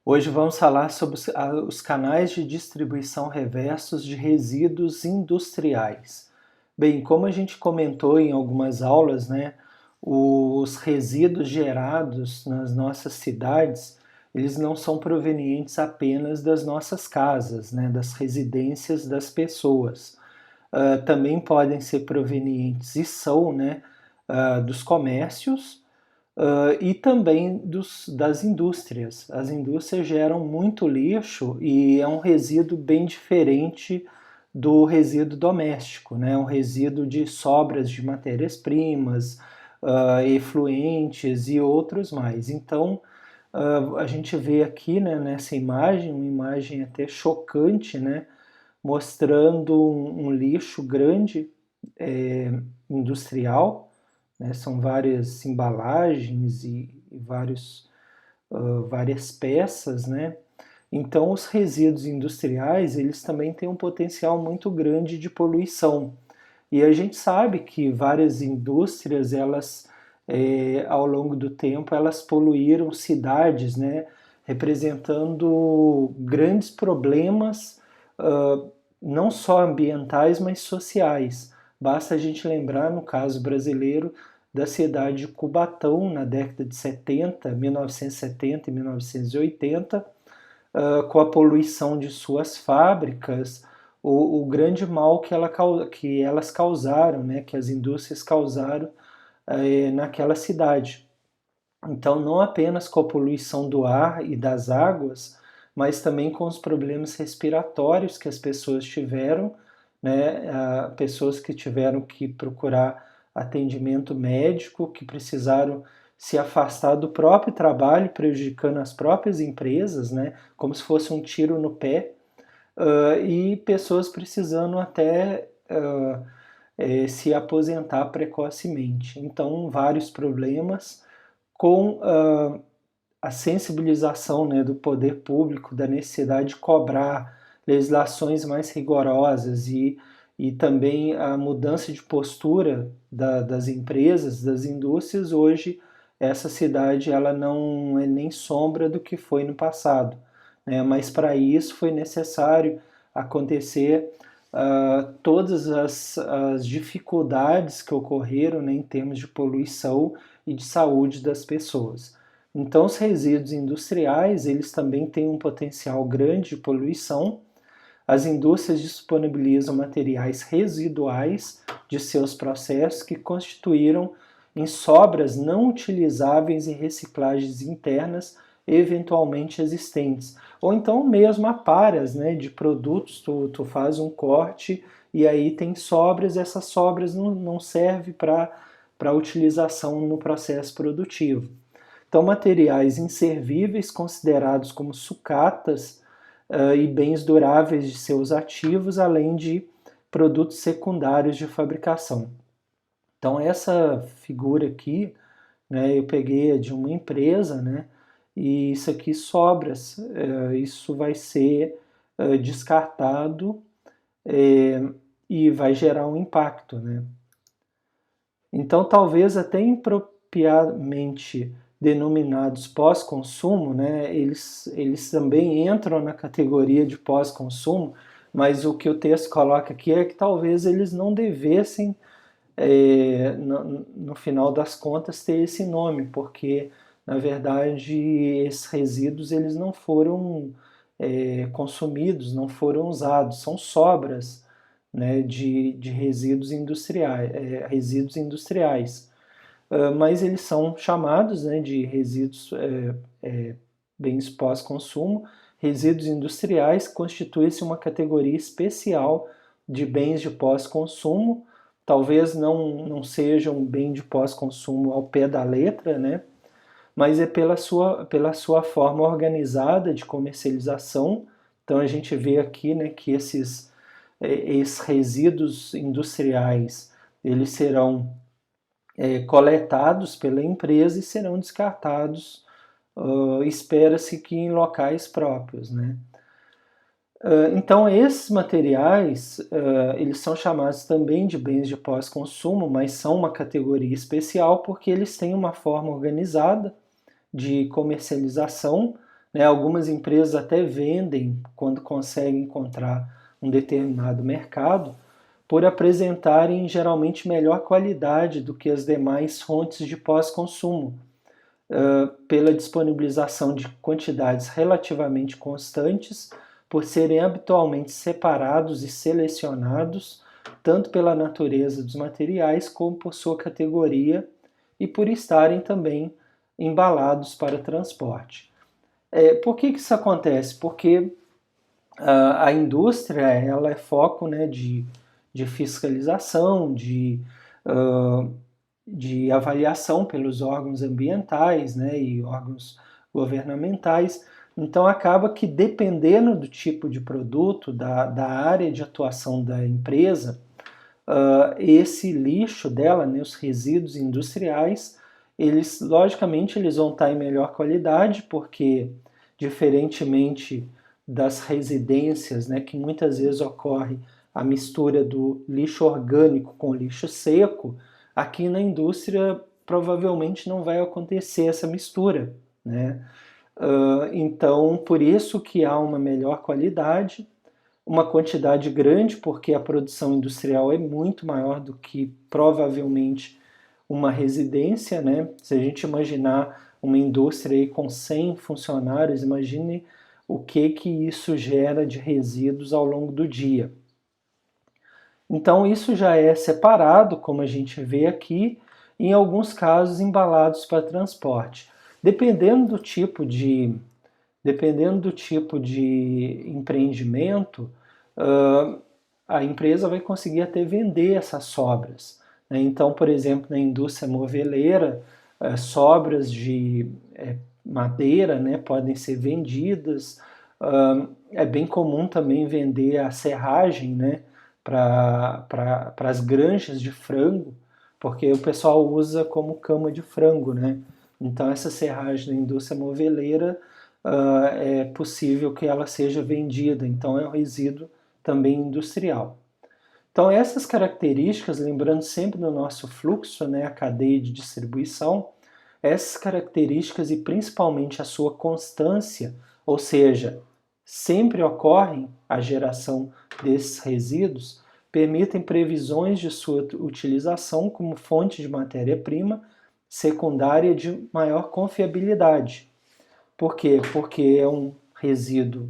Hoje vamos falar sobre os canais de distribuição reversos de resíduos industriais. Bem, como a gente comentou em algumas aulas, né, os resíduos gerados nas nossas cidades, eles não são provenientes apenas das nossas casas, né, das residências das pessoas. Também podem ser provenientes e são, né, dos comércios, e também das indústrias. As indústrias geram muito lixo e é um resíduo bem diferente do resíduo doméstico, né? Um resíduo de sobras de matérias-primas, efluentes e outros mais. Então, a gente vê aqui, né, nessa imagem, uma imagem até chocante, né, mostrando um lixo grande, industrial, né? São várias embalagens e várias peças, né? Então, os resíduos industriais, eles também têm um potencial muito grande de poluição. E a gente sabe que várias indústrias, elas, ao longo do tempo, elas poluíram cidades, né? Representando grandes problemas, não só ambientais, mas sociais. Basta a gente lembrar, no caso brasileiro, da cidade de Cubatão, na década de 70, 1970 e 1980, com a poluição de suas fábricas, o grande mal que elas causaram, né, que as indústrias causaram naquela cidade. Então, não apenas com a poluição do ar e das águas, mas também com os problemas respiratórios que as pessoas tiveram, né? Pessoas que tiveram que procurar atendimento médico, que precisaram se afastar do próprio trabalho, prejudicando as próprias empresas, né? Como se fosse um tiro no pé, e pessoas precisando até se aposentar precocemente. Então, vários problemas com a sensibilização, né, do poder público, da necessidade de cobrar legislações mais rigorosas e também a mudança de postura das empresas, das indústrias. Hoje essa cidade ela não é nem sombra do que foi no passado, né? Mas para isso foi necessário acontecer todas as dificuldades que ocorreram, né, em termos de poluição e de saúde das pessoas. Então, os resíduos industriais, eles também têm um potencial grande de poluição. As indústrias disponibilizam materiais residuais de seus processos que constituíram em sobras não utilizáveis e reciclagens internas eventualmente existentes. Ou então mesmo aparas, né, de produtos, tu faz um corte e aí tem sobras, essas sobras não servem para utilização no processo produtivo. Então, materiais inservíveis considerados como sucatas e bens duráveis de seus ativos, além de produtos secundários de fabricação. Então, essa figura aqui, né, eu peguei de uma empresa, né, e isso aqui sobras, isso vai ser descartado e vai gerar um impacto, né? Então, talvez até impropriamente denominados pós-consumo, né, eles também entram na categoria de pós-consumo, mas o que o texto coloca aqui é que talvez eles não devessem, no final das contas, ter esse nome, porque, na verdade, esses resíduos eles não foram consumidos, não foram usados, são sobras, né, de resíduos industriais. Mas eles são chamados, né, de resíduos, bens pós-consumo. Resíduos industriais constituem-se uma categoria especial de bens de pós-consumo. Talvez não seja um bem de pós-consumo ao pé da letra, né, mas é pela sua forma organizada de comercialização. Então a gente vê aqui, né, que esses resíduos industriais eles serão coletados pela empresa e serão descartados, espera-se que em locais próprios, né? Então esses materiais, eles são chamados também de bens de pós-consumo, mas são uma categoria especial porque eles têm uma forma organizada de comercialização, né? Algumas empresas até vendem quando conseguem encontrar um determinado mercado, por apresentarem geralmente melhor qualidade do que as demais fontes de pós-consumo, pela disponibilização de quantidades relativamente constantes, por serem habitualmente separados e selecionados, tanto pela natureza dos materiais como por sua categoria e por estarem também embalados para transporte. Por que isso acontece? Porque a indústria ela é foco, né, de fiscalização, de avaliação pelos órgãos ambientais, né, e órgãos governamentais. Então acaba que, dependendo do tipo de produto, da área de atuação da empresa, esse lixo dela, né, os resíduos industriais, eles logicamente eles vão estar em melhor qualidade, porque diferentemente das residências, né, que muitas vezes ocorre a mistura do lixo orgânico com lixo seco, aqui na indústria provavelmente não vai acontecer essa mistura, né? Então, por isso que há uma melhor qualidade, uma quantidade grande, porque a produção industrial é muito maior do que provavelmente uma residência, né? Se a gente imaginar uma indústria aí com 100 funcionários, imagine o que isso gera de resíduos ao longo do dia. Então isso já é separado, como a gente vê aqui, em alguns casos embalados para transporte. Dependendo do tipo de, dependendo do tipo de empreendimento, a empresa vai conseguir até vender essas sobras, né? Então, por exemplo, na indústria moveleira, sobras de madeira, né, podem ser vendidas. É bem comum também vender a serragem, né, para as granjas de frango, porque o pessoal usa como cama de frango, né? Então essa serragem na indústria moveleira é possível que ela seja vendida, então é um resíduo também industrial. Então essas características, lembrando sempre do nosso fluxo, né, a cadeia de distribuição, essas características e principalmente a sua constância, ou seja, sempre ocorre a geração desses resíduos, permitem previsões de sua utilização como fonte de matéria-prima secundária de maior confiabilidade. Por quê? Porque é um resíduo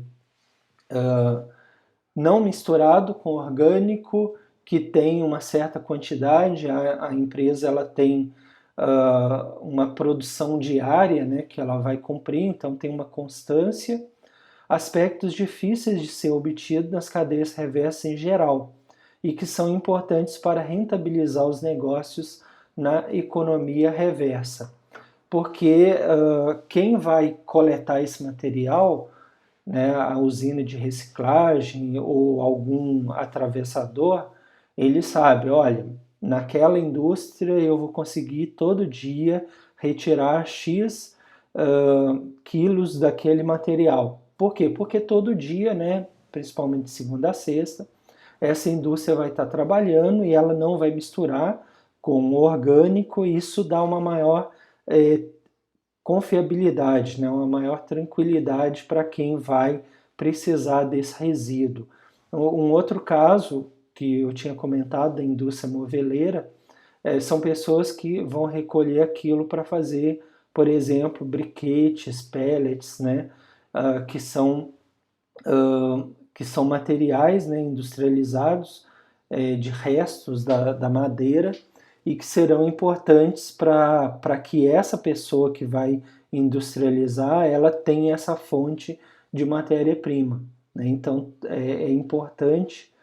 não misturado com orgânico, que tem uma certa quantidade, a empresa ela tem uma produção diária, né, que ela vai cumprir, então tem uma constância, aspectos difíceis de ser obtidos nas cadeias reversas em geral e que são importantes para rentabilizar os negócios na economia reversa. Porque quem vai coletar esse material, né, a usina de reciclagem ou algum atravessador, ele sabe, olha, naquela indústria eu vou conseguir todo dia retirar X quilos daquele material. Por quê? Porque todo dia, né, principalmente de segunda a sexta, essa indústria vai estar trabalhando e ela não vai misturar com o orgânico, e isso dá uma maior confiabilidade, né, uma maior tranquilidade para quem vai precisar desse resíduo. Um outro caso que eu tinha comentado da indústria moveleira são pessoas que vão recolher aquilo para fazer, por exemplo, briquetes, pellets, né, que são materiais, né, industrializados de restos da madeira e que serão importantes para que essa pessoa que vai industrializar, ela tenha essa fonte de matéria-prima, né? Então é importante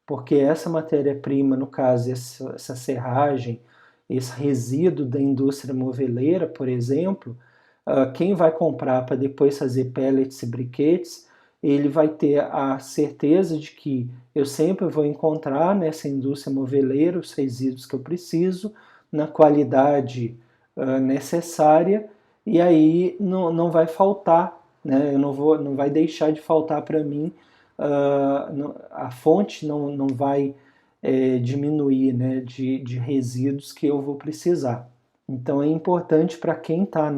porque essa matéria-prima, no caso essa serragem, esse resíduo da indústria moveleira, por exemplo, quem vai comprar para depois fazer pellets e briquetes, ele vai ter a certeza de que eu sempre vou encontrar nessa indústria moveleira os resíduos que eu preciso, na qualidade necessária, e aí não vai faltar, né? Não vai deixar de faltar para mim, a fonte não vai diminuir, né, de resíduos que eu vou precisar. Então é importante para quem está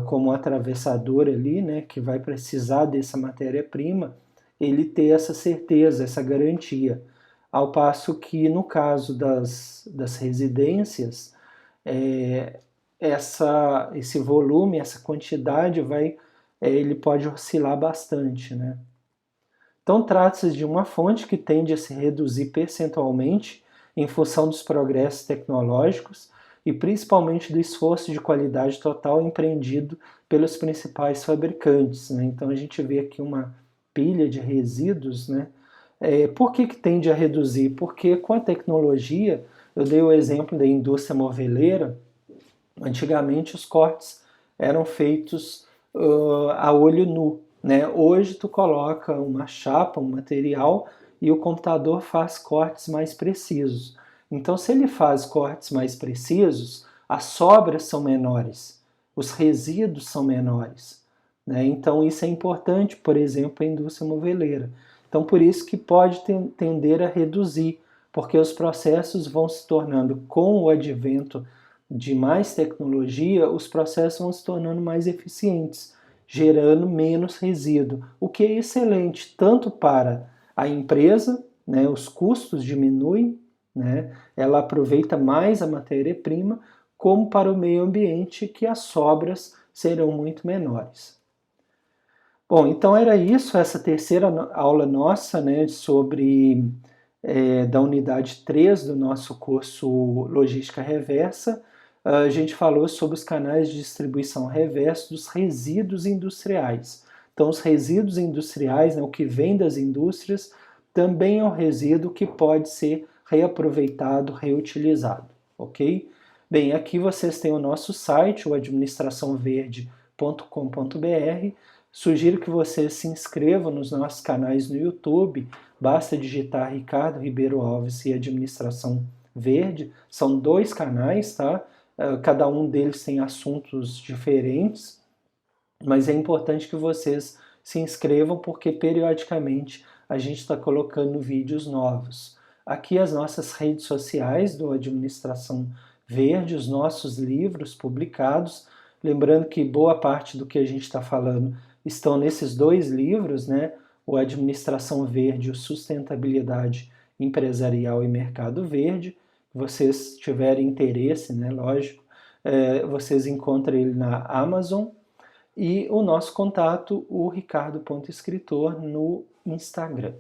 como atravessador ali, né, que vai precisar dessa matéria-prima, ele ter essa certeza, essa garantia. Ao passo que no caso das residências, esse volume, essa quantidade ele pode oscilar bastante, né? Então trata-se de uma fonte que tende a se reduzir percentualmente em função dos progressos tecnológicos e principalmente do esforço de qualidade total empreendido pelos principais fabricantes, né? Então a gente vê aqui uma pilha de resíduos, né? Por que tende a reduzir? Porque com a tecnologia, eu dei o exemplo da indústria moveleira, antigamente os cortes eram feitos a olho nu, né? Hoje tu coloca uma chapa, um material e o computador faz cortes mais precisos. Então, se ele faz cortes mais precisos, as sobras são menores, os resíduos são menores, né? Então, isso é importante, por exemplo, a indústria moveleira. Então, por isso que pode tender a reduzir, porque os processos vão se tornando, com o advento de mais tecnologia, os processos vão se tornando mais eficientes, gerando menos resíduo, o que é excelente tanto para a empresa, né, os custos diminuem, né, ela aproveita mais a matéria-prima, como para o meio ambiente, que as sobras serão muito menores. Bom, então era isso, essa terceira aula nossa, né, sobre da unidade 3 do nosso curso Logística Reversa. A gente falou sobre os canais de distribuição reversa dos resíduos industriais. Então, os resíduos industriais, né, o que vem das indústrias, também é um resíduo que pode ser reaproveitado, reutilizado, ok? Bem, aqui vocês têm o nosso site, o administraçãoverde.com.br. Sugiro que vocês se inscrevam nos nossos canais no YouTube. Basta digitar Ricardo Ribeiro Alves e Administração Verde. São 2 canais, tá? Cada um deles tem assuntos diferentes, mas é importante que vocês se inscrevam porque periodicamente a gente está colocando vídeos novos. Aqui as nossas redes sociais do Administração Verde, os nossos livros publicados. Lembrando que boa parte do que a gente está falando estão nesses 2 livros, né? O Administração Verde, o Sustentabilidade Empresarial e Mercado Verde. Se vocês tiverem interesse, né, lógico, vocês encontram ele na Amazon. E o nosso contato, o ricardo.escritor, no Instagram,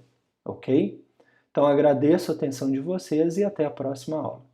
ok? Então agradeço a atenção de vocês e até a próxima aula.